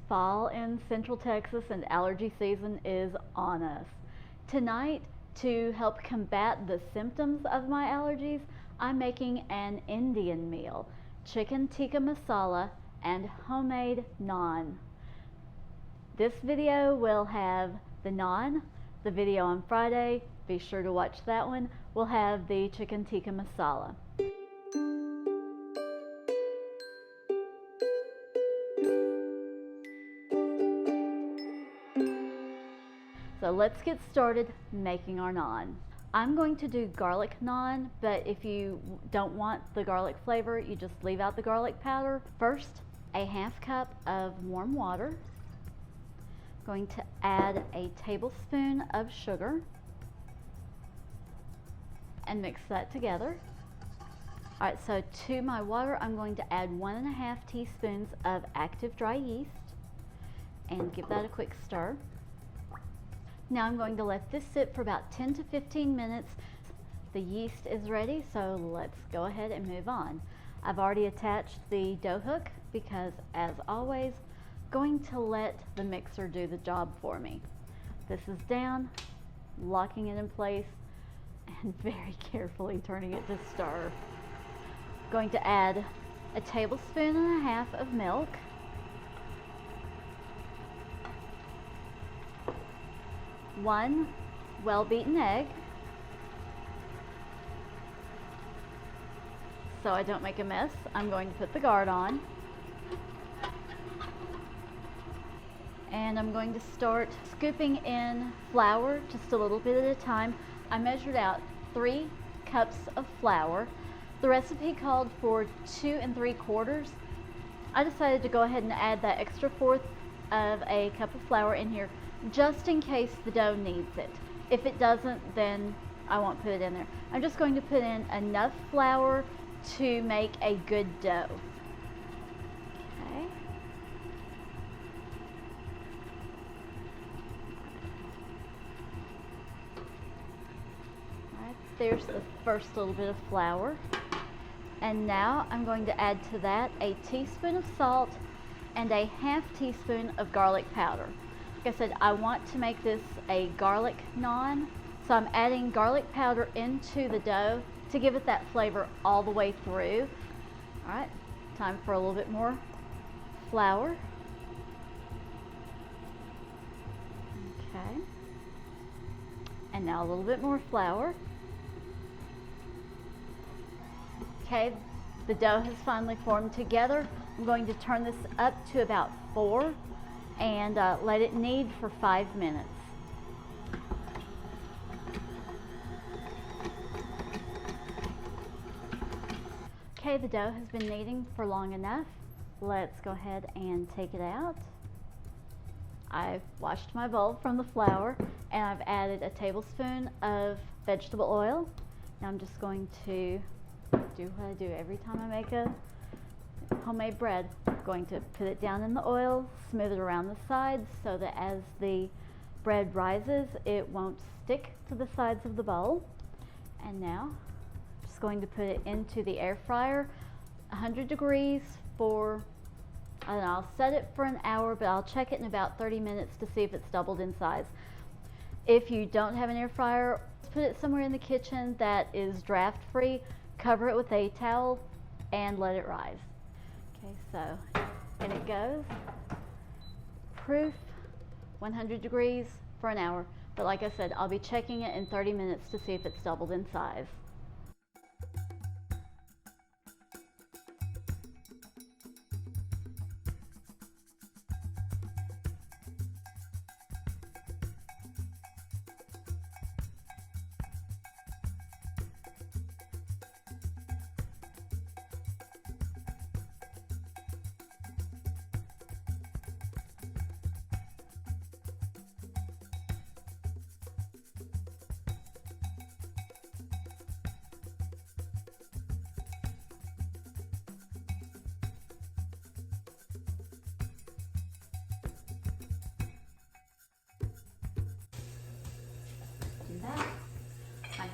Fall in Central Texas and allergy season is on us. Tonight, to help combat the symptoms of my allergies, I'm making an Indian meal, chicken tikka masala and homemade naan. This video will have the naan. The video on Friday, be sure to watch that one, will have the chicken tikka masala. So let's get started making our naan. I'm going to do garlic naan, but if you don't want the garlic flavor, you just leave out the garlic powder. First, a half cup of warm water. Going to add a tablespoon of sugar and mix that together. All right, so to my water, I'm going to add 1.5 teaspoons of active dry yeast and give that a quick stir. Now I'm going to let this sit for about 10 to 15 minutes. The yeast is ready, so let's go ahead and move on. I've already attached the dough hook because, as always, going to let the mixer do the job for me. This is down, locking it in place, and very carefully turning it to stir. Going to add a tablespoon and a half of milk, one well-beaten egg, so I don't make a mess. I'm going to put the guard on, and I'm going to start scooping in flour just a little bit at a time. I measured out 3 cups of flour. The recipe called for 2 3/4. I decided to go ahead and add that extra 1/4 of a cup of flour in here just in case the dough needs it. If it doesn't, then I won't put it in there. I'm just going to put in enough flour to make a good dough. Okay. All right, there's the first little bit of flour. And now I'm going to add to that a teaspoon of salt and a half teaspoon of garlic powder. Like I said, I want to make this a garlic naan, so I'm adding garlic powder into the dough to give it that flavor all the way through. All right, time for a little bit more flour. Okay, and now a little bit more flour. Okay, the dough has finally formed together. I'm going to turn this up to about 4 and let it knead for 5 minutes. Okay, the dough has been kneading for long enough. Let's go ahead and take it out. I've washed my bowl from the flour and I've added a tablespoon of vegetable oil. Now I'm just going to do what I do every time I make a homemade bread. I'm going to put it down in the oil, smooth it around the sides so that as the bread rises, it won't stick to the sides of the bowl. And now, I'm just going to put it into the air fryer, 100 degrees for, I don't know, I'll set it for an hour, but I'll check it in about 30 minutes to see if it's doubled in size. If you don't have an air fryer, put it somewhere in the kitchen that is draft free. Cover it with a towel and let it rise. Okay, so in it goes. Proof 100 degrees for an hour. But like I said, I'll be checking it in 30 minutes to see if it's doubled in size.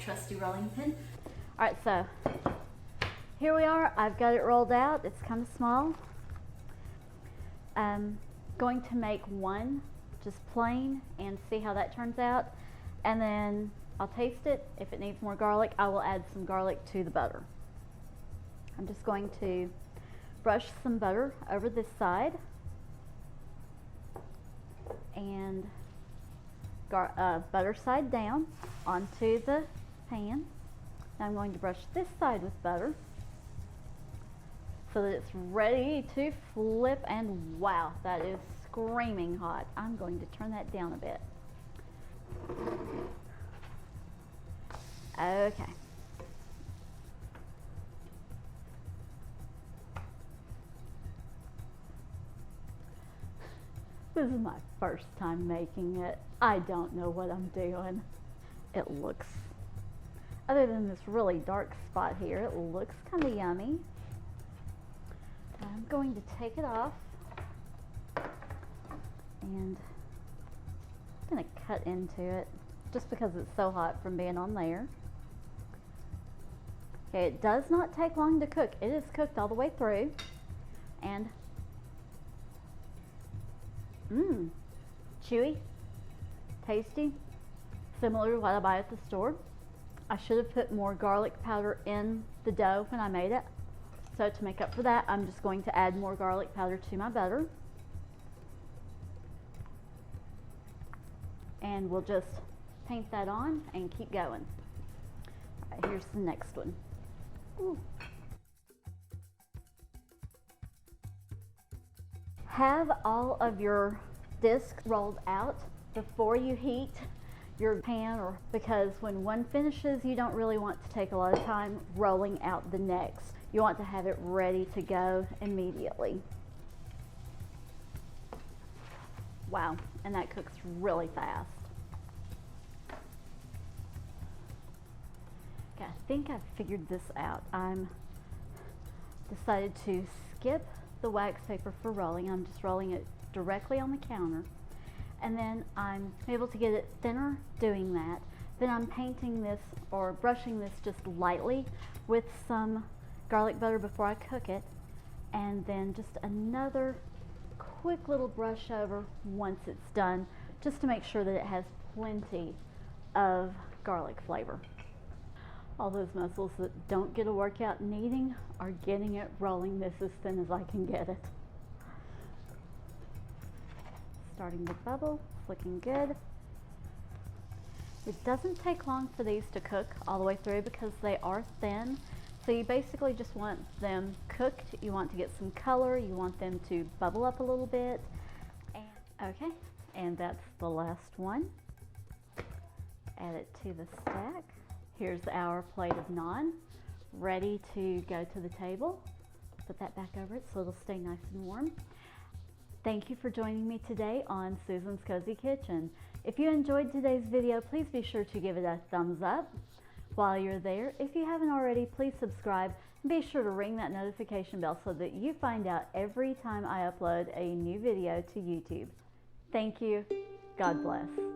Trusty rolling pin. All right, so here we are. I've got it rolled out. It's kind of small. going to make one just plain and see how that turns out, and then I'll taste it. If it needs more garlic, I will add some garlic to the butter. I'm just going to brush some butter over this side and butter side down onto the pan. Now I'm going to brush this side with butter so that it's ready to flip, and wow, that is screaming hot. I'm going to turn that down a bit. Okay. This is my first time making it. I don't know what I'm doing. It looks, other than this really dark spot here, it looks kind of yummy. I'm going to take it off and I'm going to cut into it just because it's so hot from being on there. Okay, it does not take long to cook. It is cooked all the way through, and chewy, tasty, similar to what I buy at the store. I should have put more garlic powder in the dough when I made it. So to make up for that, I'm just going to add more garlic powder to my butter. And we'll just paint that on and keep going. All right, here's the next one. Ooh. Have all of your discs rolled out before you heat your pan, or because when one finishes, you don't really want to take a lot of time rolling out the next. You want to have it ready to go immediately. Wow, and that cooks really fast. Okay, I think I've figured this out. I'm decided to skip the wax paper for rolling. I'm just rolling it directly on the counter, and then I'm able to get it thinner doing that. Then I'm painting this or brushing this just lightly with some garlic butter before I cook it, and then just another quick little brush over once it's done, just to make sure that it has plenty of garlic flavor. All those muscles that don't get a workout in eating are getting it rolling this as thin as I can get it. Starting to bubble, it's looking good. It doesn't take long for these to cook all the way through because they are thin. So you basically just want them cooked. You want to get some color. You want them to bubble up a little bit. And, okay, and that's the last one. Add it to the stack. Here's our plate of naan, ready to go to the table. Put that back over it so it'll stay nice and warm. Thank you for joining me today on Susan's Cozy Kitchen. If you enjoyed today's video, please be sure to give it a thumbs up. While you're there, if you haven't already, please subscribe and be sure to ring that notification bell so that you find out every time I upload a new video to YouTube. Thank you. God bless.